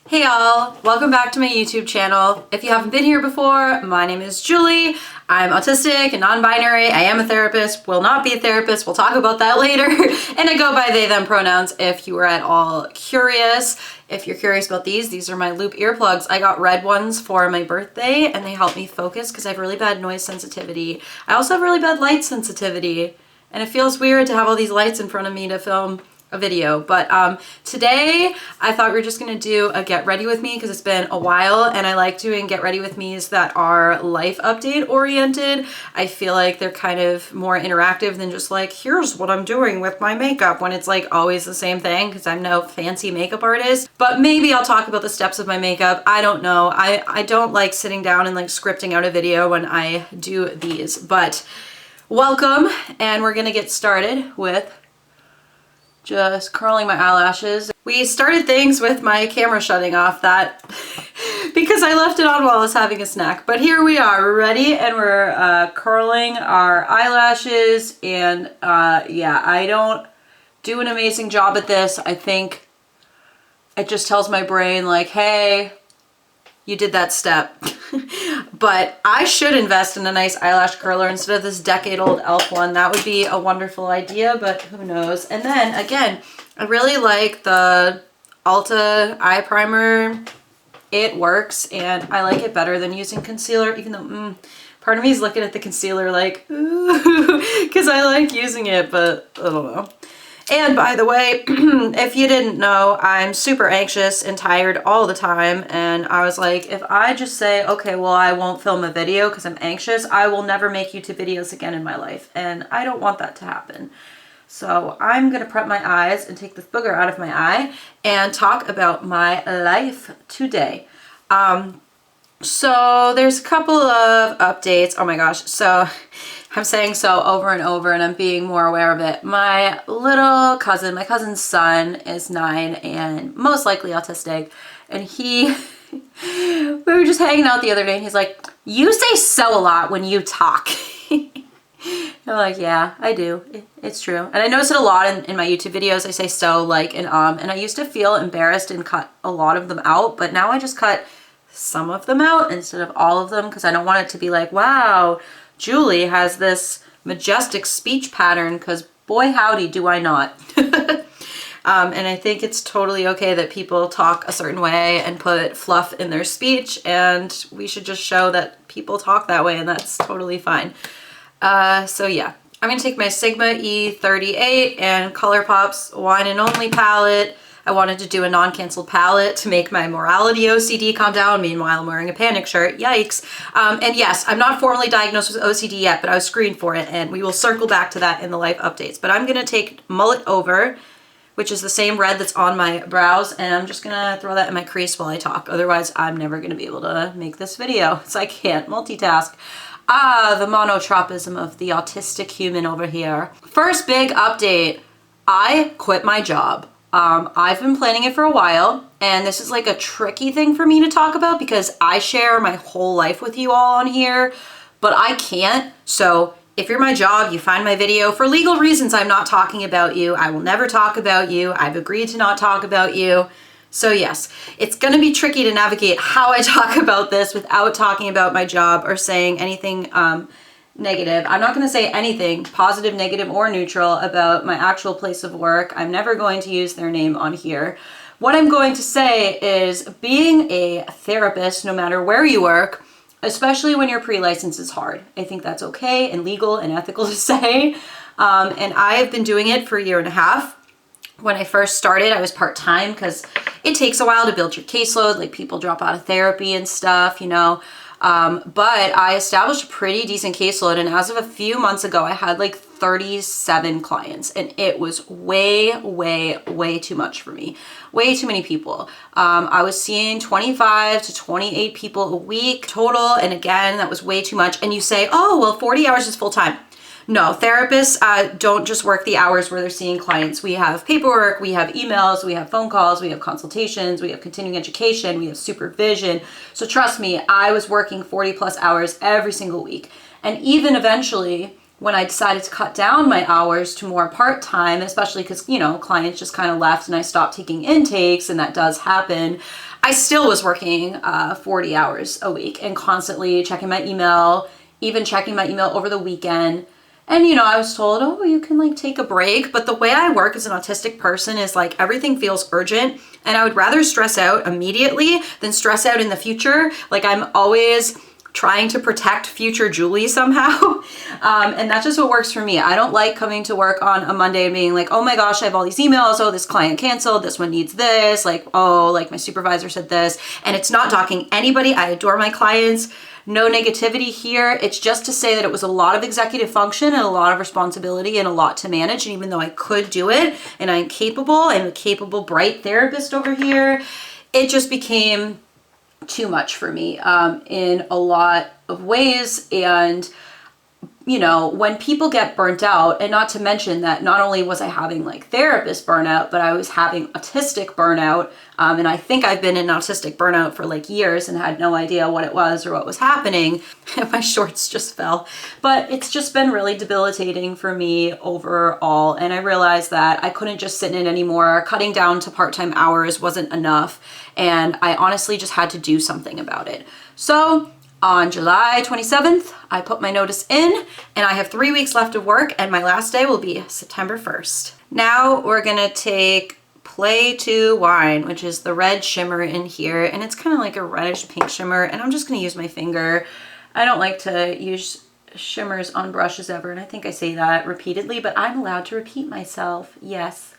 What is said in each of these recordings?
Hey y'all, welcome back to my YouTube channel. If you haven't been here before, my name is Julie. I'm autistic and non-binary. I am a therapist, will not be a therapist. We'll talk about that later. And I go by they, them pronouns if you were at all curious. If you're curious about these are my loop earplugs. I got red ones for my birthday and they help me focus because I have really bad noise sensitivity. I also have really bad light sensitivity. And it feels weird to have all these lights in front of me to film a video, but today I thought we were just gonna do a get ready with me because it's been a while and I like doing get ready with me's that are life update oriented. I feel like they're kind of more interactive than just like, here's what I'm doing with my makeup, when it's like always the same thing because I'm no fancy makeup artist. But maybe I'll talk about the steps of my makeup. I don't know. I don't like sitting down and like scripting out a video when I do these, but welcome, and we're gonna get started with just curling my eyelashes. We started things with my camera shutting off, that because I left it on while I was having a snack. But here we are, we're ready, and we're curling our eyelashes. And yeah, I don't do an amazing job at this. I think it just tells my brain like, hey, you did that step. But I should invest in a nice eyelash curler instead of this decade-old e.l.f. one. That would be a wonderful idea, but who knows. And then again, I really like the Ulta eye primer. It works, and I like it better than using concealer, even though part of me is looking at the concealer like, ooh, because I like using it, but I don't know. And by the way, if you didn't know, I'm super anxious and tired all the time. And I was like, if I just say, okay, well, I won't film a video because I'm anxious, I will never make YouTube videos again in my life. And I don't want that to happen. So I'm going to prep my eyes and take this booger out of my eye and talk about my life today. So there's a couple of updates. Oh my gosh. So I'm saying so over and over and I'm being more aware of it. My little cousin, my cousin's son is 9 and most likely autistic. And we were just hanging out the other day and he's like, you say so a lot when you talk. I'm like, yeah, I do. It's true. And I notice it a lot in my YouTube videos. I say so, like, and I used to feel embarrassed and cut a lot of them out, but now I just cut some of them out instead of all of them because I don't want it to be like, wow, Julie has this majestic speech pattern, because boy howdy do I not. And I think it's totally okay that people talk a certain way and put fluff in their speech, and we should just show that people talk that way, and that's totally fine. So yeah, I'm gonna take my Sigma E38 and ColourPop's Wine and Only palette. I wanted to do a non-canceled palette to make my morality OCD calm down. Meanwhile, I'm wearing a panic shirt. Yikes. And yes, I'm not formally diagnosed with OCD yet, but I was screened for it, and we will circle back to that in the life updates. But I'm going to take Mullet Over, which is the same red that's on my brows, and I'm just going to throw that in my crease while I talk. Otherwise, I'm never going to be able to make this video, so I can't multitask. The monotropism of the autistic human over here. First big update. I quit my job. I've been planning it for a while, and this is like a tricky thing for me to talk about because I share my whole life with you all on here, but I can't. So if you're my job, you find my video, for legal reasons, I'm not talking about you. I will never talk about you. I've agreed to not talk about you. So yes, it's going to be tricky to navigate how I talk about this without talking about my job or saying anything negative. I'm not going to say anything positive, negative, or neutral about my actual place of work. I'm never going to use their name on here. What I'm going to say is being a therapist, no matter where you work, especially when you're pre-licensed, is hard. I think that's okay and legal and ethical to say. And I have been doing it for 1.5 years. When I first started, I was part-time because it takes a while to build your caseload. Like, people drop out of therapy and stuff, you know. But I established a pretty decent caseload, and as of a few months ago, I had like 37 clients, and it was way, way, way too much for me. Way too many people. I was seeing 25 to 28 people a week total, and again, that was way too much. And you say, oh, well, 40 hours is full-time. No, therapists don't just work the hours where they're seeing clients. We have paperwork, we have emails, we have phone calls, we have consultations, we have continuing education, we have supervision. So trust me, I was working 40+ hours every single week. And even eventually, when I decided to cut down my hours to more part-time, especially because, you know, clients just kind of left and I stopped taking intakes, and that does happen, I still was working 40 hours a week and constantly checking my email, even checking my email over the weekend. And, you know, I was told, oh, you can like take a break. But the way I work as an autistic person is like everything feels urgent. And I would rather stress out immediately than stress out in the future. Like I'm always trying to protect future Julie somehow. And that's just what works for me. I don't like coming to work on a Monday and being like, oh my gosh, I have all these emails. Oh, this client canceled. This one needs this. Like, oh, like my supervisor said this. And it's not docking anybody. I adore my clients. No negativity here. It's just to say that it was a lot of executive function and a lot of responsibility and a lot to manage. And even though I could do it and I'm a capable, bright therapist over here, it just became too much for me in a lot of ways. And you know, when people get burnt out, and not to mention that not only was I having like therapist burnout, but I was having autistic burnout. And I think I've been in autistic burnout for like years and had no idea what it was or what was happening. My shorts just fell. But it's just been really debilitating for me overall. And I realized that I couldn't just sit in it anymore. Cutting down to part-time hours wasn't enough. And I honestly just had to do something about it. So on July 27th, I put my notice in and I have 3 weeks left of work and my last day will be September 1st. Now we're gonna take Play 2 Wine, which is the red shimmer in here, and it's kind of like a reddish pink shimmer, and I'm just gonna use my finger. I don't like to use shimmers on brushes ever, and I think I say that repeatedly, but I'm allowed to repeat myself, yes.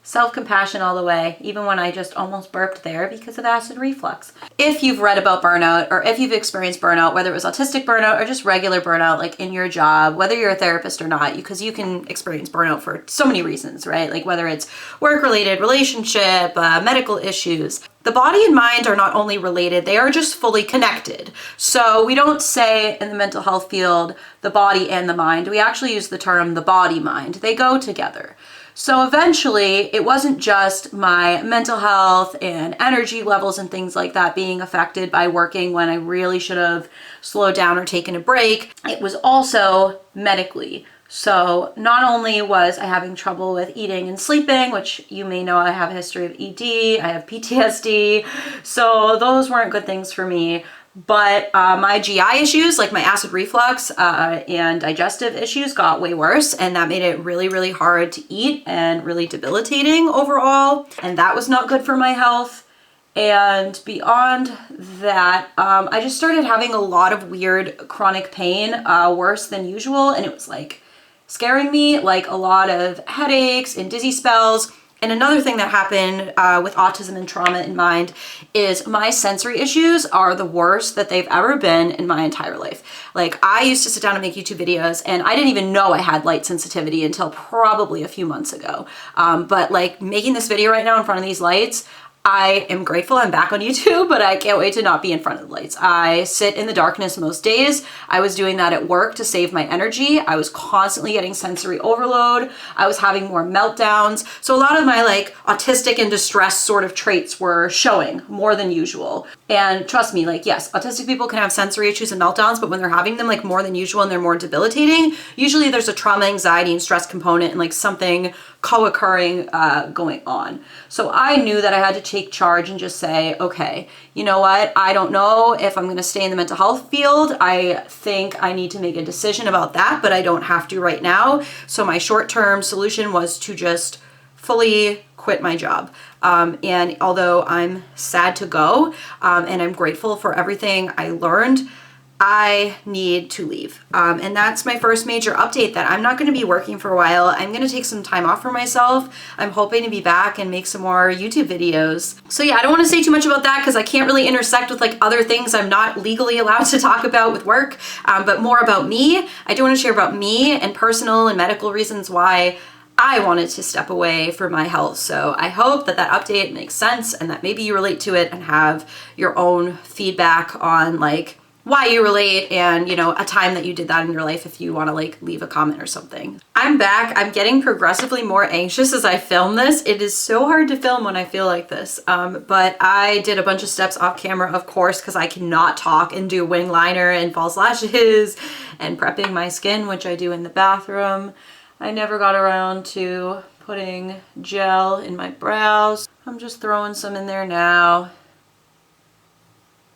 Self-compassion all the way, even when I just almost burped there because of acid reflux. If you've read about burnout or if you've experienced burnout, whether it was autistic burnout or just regular burnout, like in your job, whether you're a therapist or not, because you can experience burnout for so many reasons, right? Like whether it's work-related, relationship, medical issues. The body and mind are not only related, they are just fully connected. So we don't say in the mental health field, the body and the mind. We actually use the term the body-mind. They go together. So eventually, it wasn't just my mental health and energy levels and things like that being affected by working when I really should have slowed down or taken a break. It was also medically. So not only was I having trouble with eating and sleeping, which you may know I have a history of ED, I have PTSD, so those weren't good things for me. But my GI issues, like my acid reflux and digestive issues, got way worse, and that made it really, really hard to eat and really debilitating overall. And that was not good for my health. And beyond that, I just started having a lot of weird chronic pain, worse than usual. And it was like scaring me, like a lot of headaches and dizzy spells. And another thing that happened with autism and trauma in mind is my sensory issues are the worst that they've ever been in my entire life. Like I used to sit down and make YouTube videos and I didn't even know I had light sensitivity until probably a few months ago. But like making this video right now in front of these lights, I am grateful I'm back on YouTube, but I can't wait to not be in front of the lights. I sit in the darkness most days. I was doing that at work to save my energy. I was constantly getting sensory overload. I was having more meltdowns. So a lot of my like autistic and distressed sort of traits were showing more than usual. And trust me, like, yes, autistic people can have sensory issues and meltdowns, but when they're having them like more than usual and they're more debilitating, usually there's a trauma, anxiety, and stress component and like something co-occurring going on. So I knew that I had to take charge and just say, okay, you know what? I don't know if I'm going to stay in the mental health field. I think I need to make a decision about that, but I don't have to right now. So my short-term solution was to just fully quit my job. And although I'm sad to go, and I'm grateful for everything I learned, I need to leave. And that's my first major update, that I'm not going to be working for a while. I'm going to take some time off for myself. I'm hoping to be back and make some more YouTube videos. So yeah, I don't want to say too much about that because I can't really intersect with like other things I'm not legally allowed to talk about with work, but more about me. I do want to share about me and personal and medical reasons why I wanted to step away for my health. So I hope that that update makes sense and that maybe you relate to it and have your own feedback on like why you relate and, you know, a time that you did that in your life if you want to like leave a comment or something. I'm back. I'm getting progressively more anxious as I film this. It is so hard to film when I feel like this. But I did a bunch of steps off camera, of course, because I cannot talk and do wing liner and false lashes and prepping my skin, which I do in the bathroom. I never got around to putting gel in my brows. I'm just throwing some in there now.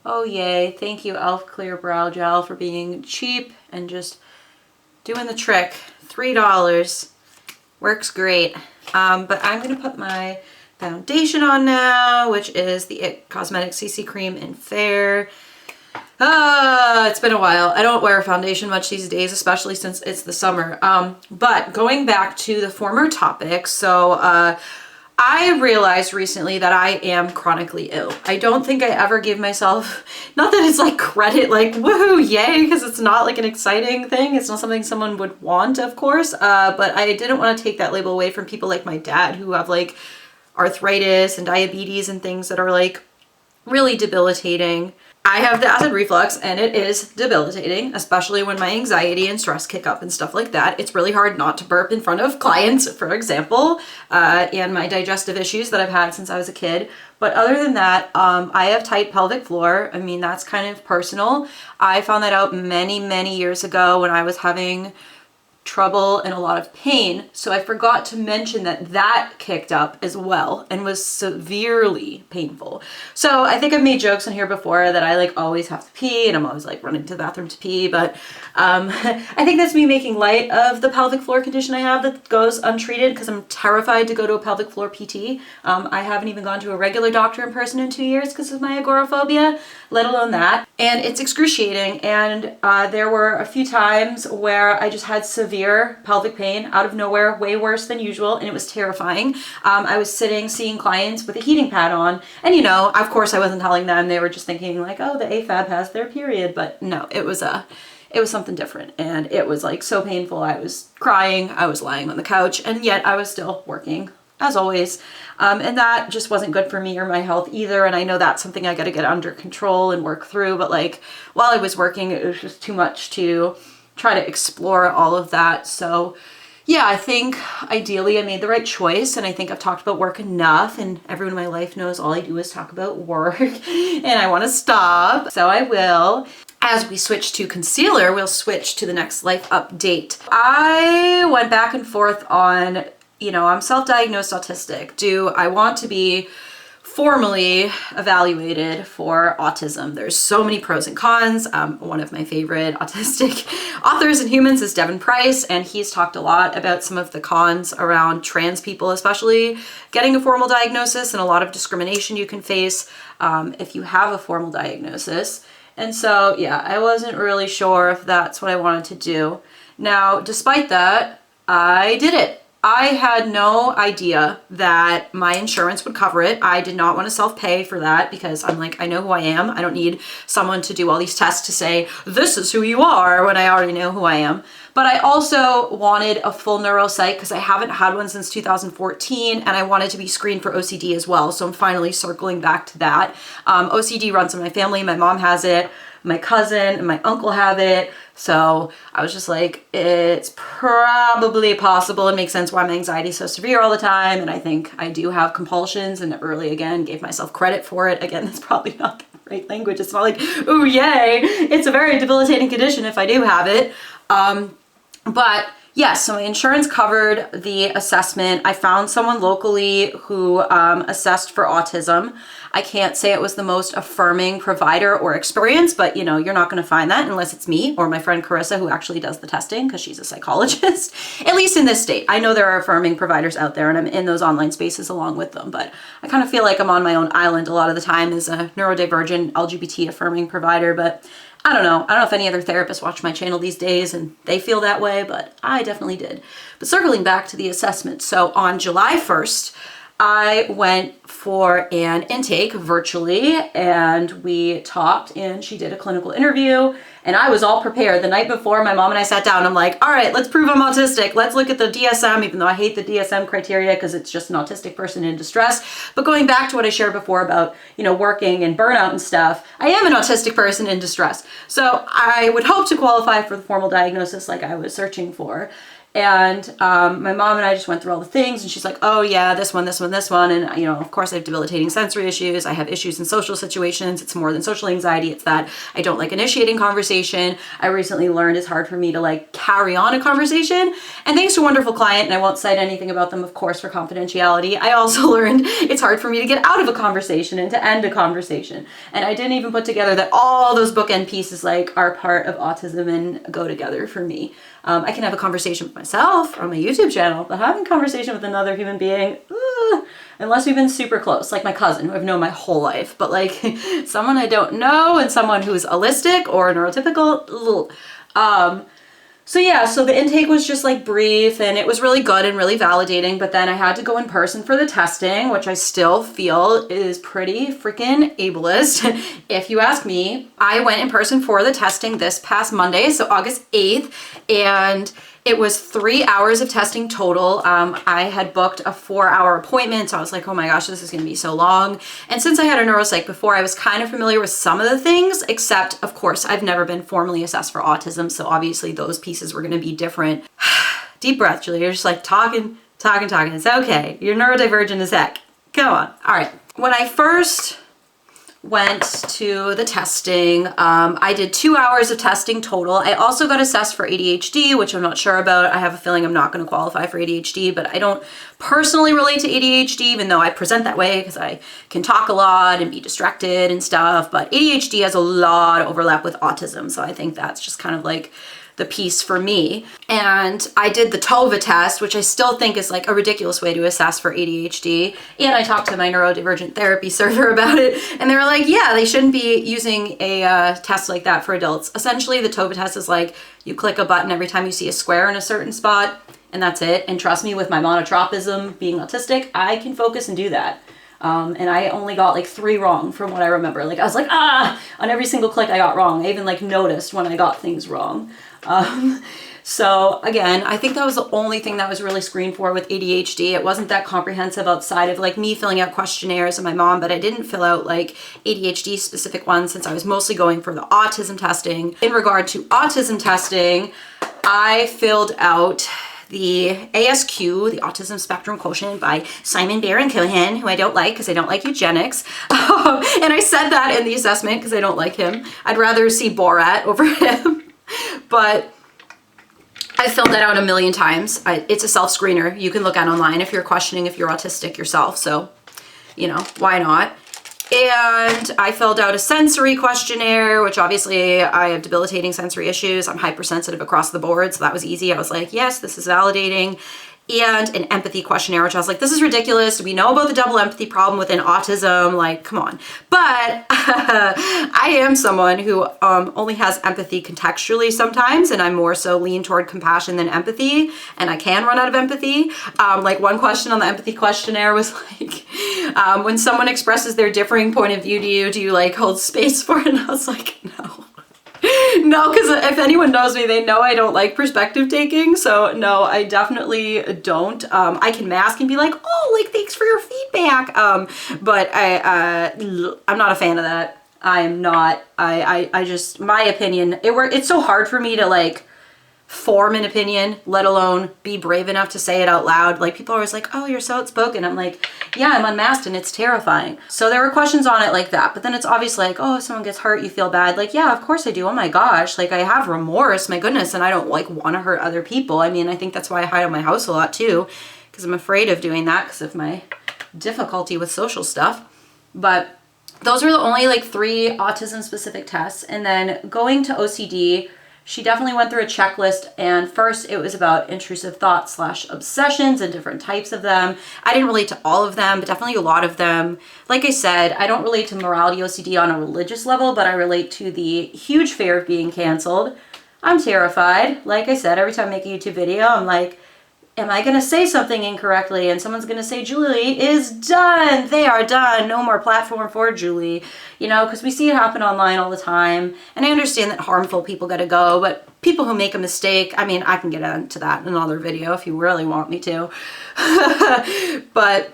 Oh yay, thank you Elf Clear Brow Gel for being cheap and just doing the trick. $3. Works great. But I'm going to put my foundation on now, which is the IT Cosmetics CC Cream in Fair. It's been a while. I don't wear foundation much these days, especially since it's the summer. But going back to the former topic, so I realized recently that I am chronically ill. I don't think I ever gave myself, not that it's like credit, like woohoo, yay, because it's not like an exciting thing. It's not something someone would want, of course. But I didn't want to take that label away from people like my dad who have like arthritis and diabetes and things that are like really debilitating. I have the acid reflux and it is debilitating, especially when my anxiety and stress kick up and stuff like that. It's really hard not to burp in front of clients, for example, and my digestive issues that I've had since I was a kid. But other than that, I have tight pelvic floor. I mean, that's kind of personal. I found that out many, many years ago when I was having trouble and a lot of pain. So I forgot to mention that that kicked up as well and was severely painful. So I think I've made jokes on here before that I like always have to pee and I'm always like running to the bathroom to pee, but I think that's me making light of the pelvic floor condition I have that goes untreated because I'm terrified to go to a pelvic floor PT. I haven't even gone to a regular doctor in person in 2 years because of my agoraphobia, let alone that. And it's excruciating. And there were a few times where I just had severe pelvic pain out of nowhere, way worse than usual, and it was terrifying. I was seeing clients with a heating pad on, and you know, of course I wasn't telling them. They were just thinking like, oh, the AFAB has their period, but no, it was something different, and it was like so painful. I was crying, I was lying on the couch, and yet I was still working as always. And that just wasn't good for me or my health either. And I know that's something I got to get under control and work through. But like while I was working, it was just too much to try to explore all of that. So yeah, I think ideally I made the right choice, and I think I've talked about work enough, and everyone in my life knows all I do is talk about work and I want to stop. So I will. As we switch to concealer, we'll switch to the next life update. I went back and forth on, you know, I'm self-diagnosed autistic. Do I want to be formally evaluated for autism? There's so many pros and cons. One of my favorite autistic authors and humans is Devin Price, and he's talked a lot about some of the cons around trans people, especially getting a formal diagnosis, and a lot of discrimination you can face if you have a formal diagnosis. And so, yeah, I wasn't really sure if that's what I wanted to do. Now, despite that, I did it. I had no idea that my insurance would cover it. I did not want to self-pay for that because I'm like, I know who I am. I don't need someone to do all these tests to say, this is who you are, when I already know who I am. But I also wanted a full neuropsych because I haven't had one since 2014, and I wanted to be screened for OCD as well. So I'm finally circling back to that. OCD runs in my family. My mom has it. My cousin and my uncle have it. So I was just like, it's probably possible. It makes sense why my anxiety is so severe all the time. And I think I do have compulsions, and early again gave myself credit for it. Again, that's probably not the right language. It's not like, ooh, yay. It's a very debilitating condition if I do have it. But yes, so my insurance covered the assessment. I found someone locally who assessed for autism. I can't say it was the most affirming provider or experience, but you know, you're not going to find that unless it's me or my friend Carissa, who actually does the testing because she's a psychologist, at least in this state. I know there are affirming providers out there, and I'm in those online spaces along with them, but I kind of feel like I'm on my own island a lot of the time as a neurodivergent LGBT affirming provider. But I don't know. I don't know if any other therapists watch my channel these days and they feel that way, but I definitely did. But circling back to the assessment. So on July 1st, I went for an intake virtually, and we talked, and she did a clinical interview, and I was all prepared. The night before, my mom and I sat down. I'm like, all right, let's prove I'm autistic. Let's look at the DSM, even though I hate the DSM criteria because it's just an autistic person in distress. But going back to what I shared before about, you know, working and burnout and stuff, I am an autistic person in distress. So I would hope to qualify for the formal diagnosis like I was searching for. And my mom and I just went through all the things, and she's like, oh yeah, this one, this one, this one. And, you know, of course I have debilitating sensory issues. I have issues in social situations. It's more than social anxiety. It's that I don't like initiating conversation. I recently learned it's hard for me to like carry on a conversation. And thanks to a wonderful client, and I won't cite anything about them, of course, for confidentiality, I also learned it's hard for me to get out of a conversation and to end a conversation. And I didn't even put together that all those bookend pieces like are part of autism and go together for me. I can have a conversation with myself on my YouTube channel, but having a conversation with another human being, unless we've been super close, like my cousin who I've known my whole life, but like someone I don't know and someone who's allistic or neurotypical, so yeah, so the intake was just like brief, and it was really good and really validating, but then I had to go in person for the testing, which I still feel is pretty freaking ableist. If you ask me, I went in person for the testing this past Monday, so August 8th, and it was 3 hours of testing total. I had booked a 4-hour appointment, so I was like, oh my gosh, this is gonna be so long. And since I had a neuropsych before, I was kind of familiar with some of the things, except of course, I've never been formally assessed for autism. So obviously those pieces were gonna be different. Deep breath, Julie, you're just like talking. It's okay. You're neurodivergent as heck. Come on. All right. When I first went to the testing, I did 2 hours of testing total. I also got assessed for ADHD, which I'm not sure about. I have a feeling I'm not going to qualify for ADHD, but I don't personally relate to ADHD, even though I present that way because I can talk a lot and be distracted and stuff. But ADHD has a lot of overlap with autism, so I think that's just kind of like the piece for me. And I did the TOVA test, which I still think is like a ridiculous way to assess for ADHD. And I talked to my neurodivergent therapy server about it, and they were like, yeah, they shouldn't be using a test like that for adults. Essentially, the TOVA test is like you click a button every time you see a square in a certain spot, and that's it. And trust me, with my monotropism, being autistic, I can focus and do that. And I only got like 3 wrong from what I remember. Like I was like, on every single click I got wrong. I even like noticed when I got things wrong. So again, I think that was the only thing that was really screened for with ADHD. It wasn't that comprehensive outside of like me filling out questionnaires and my mom, but I didn't fill out like ADHD specific ones since I was mostly going for the autism testing. In regard to autism testing, I filled out the ASQ, the Autism Spectrum Quotient by Simon Baron Cohen, who I don't like because I don't like eugenics. And I said that in the assessment because I don't like him. I'd rather see Borat over him. But I filled that out a million times. It's a self-screener you can look at online if you're questioning if you're autistic yourself. So, you know, why not? And I filled out a sensory questionnaire, which obviously I have debilitating sensory issues. I'm hypersensitive across the board, so that was easy. I was like, yes, this is validating. And an empathy questionnaire, which I was like, this is ridiculous. We know about the double empathy problem within autism. Like, come on. But I am someone who only has empathy contextually sometimes, and I'm more so lean toward compassion than empathy, and I can run out of empathy. Like one question on the empathy questionnaire was like, when someone expresses their differing point of view to you, do you like hold space for it? And I was like, no. No, because if anyone knows me, they know I don't like perspective taking. So no, I definitely don't. I can mask and be like, oh, like, thanks for your feedback. But I'm not a fan of that. I am not. I just, my opinion, it's so hard for me to like form an opinion, let alone be brave enough to say it out loud. Like people are always like, oh, you're so outspoken. I'm like, yeah, I'm unmasked and it's terrifying. So there were questions on it like that, but then it's obviously like, oh, if someone gets hurt, you feel bad. Like, yeah, of course I do. Oh my gosh. Like I have remorse, my goodness. And I don't like want to hurt other people. I mean, I think that's why I hide in my house a lot too, because I'm afraid of doing that because of my difficulty with social stuff. But those were the only like 3 autism specific tests. And then going to OCD, she definitely went through a checklist, and first it was about intrusive thoughts / obsessions and different types of them. I didn't relate to all of them, but definitely a lot of them. Like I said, I don't relate to morality OCD on a religious level, but I relate to the huge fear of being canceled. I'm terrified. Like I said, every time I make a YouTube video, I'm like, am I going to say something incorrectly? And someone's going to say, Julie is done. They are done. No more platform for Julie. You know, because we see it happen online all the time. And I understand that harmful people got to go, but people who make a mistake, I mean, I can get into that in another video if you really want me to. But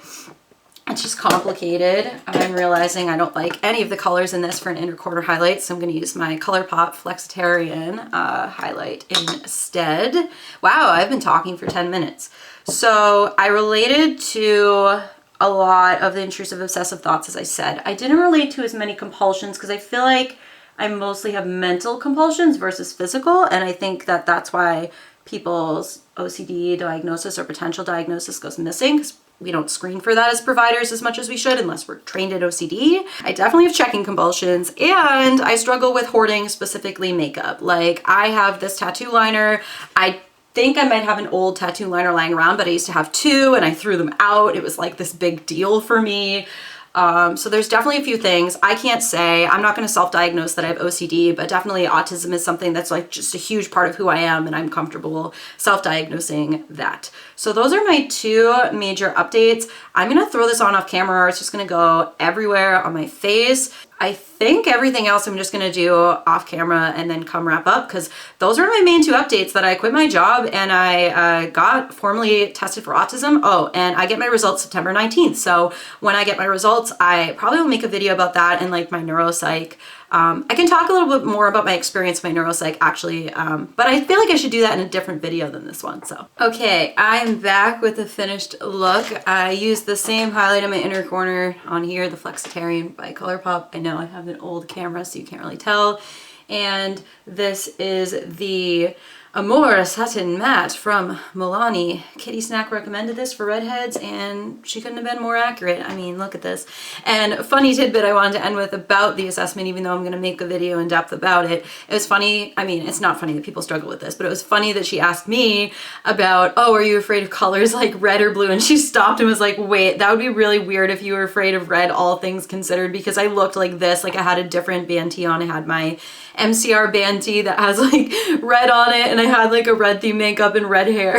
It's just complicated. I'm realizing I don't like any of the colors in this for an inner corner highlight, so I'm going to use my ColourPop Flexitarian highlight instead. Wow, I've been talking for 10 minutes. So I related to a lot of the intrusive obsessive thoughts, as I said. I didn't relate to as many compulsions because I feel like I mostly have mental compulsions versus physical, and I think that that's why people's OCD diagnosis or potential diagnosis goes missing, because we don't screen for that as providers as much as we should unless we're trained at OCD. I definitely have checking compulsions, and I struggle with hoarding, specifically makeup. Like, I have this tattoo liner. I think I might have an old tattoo liner lying around, but I used to have two and I threw them out. It was like this big deal for me. So there's definitely a few things. I can't say, I'm not going to self-diagnose that I have OCD, but definitely autism is something that's like just a huge part of who I am, and I'm comfortable self-diagnosing that. So those are my two major updates. I'm going to throw this on off camera. It's just going to go everywhere on my face. I think everything else I'm just going to do off camera and then come wrap up, because those are my main two updates: that I quit my job and I got formally tested for autism. Oh, and I get my results September 19th. So when I get my results, I probably will make a video about that and like my neuropsych. I can talk a little bit more about my experience with my neuropsych actually, but I feel like I should do that in a different video than this one. So, okay, I'm back with the finished look. I used the same highlight in my inner corner on here, the Flexitarian by ColourPop. I know I have an old camera, so you can't really tell. And this is the Amore Satin Matte from Milani. Kitty Snack recommended this for redheads, and she couldn't have been more accurate. I mean, look at this. And funny tidbit I wanted to end with about the assessment, even though I'm going to make a video in depth about it. It was funny. I mean, it's not funny that people struggle with this, but it was funny that she asked me about, oh, are you afraid of colors like red or blue? And she stopped and was like, wait, that would be really weird if you were afraid of red, all things considered, because I looked like this. Like, I had a different band tee on. I had my MCR band tee that has like red on it, and I had like a red theme makeup and red hair.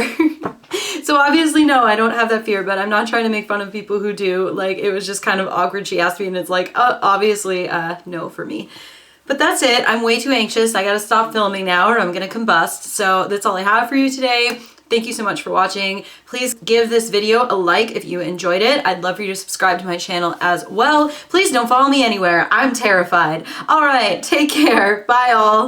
So obviously no, I don't have that fear, but I'm not trying to make fun of people who do. Like, it was just kind of awkward. She asked me and it's like, obviously no for me. But that's it. I'm way too anxious. I gotta stop filming now or I'm gonna combust. So that's all I have for you today. Thank you so much for watching. Please give this video a like if you enjoyed it. I'd love for you to subscribe to my channel as well. Please don't follow me anywhere. I'm terrified. All right, take care. Bye all.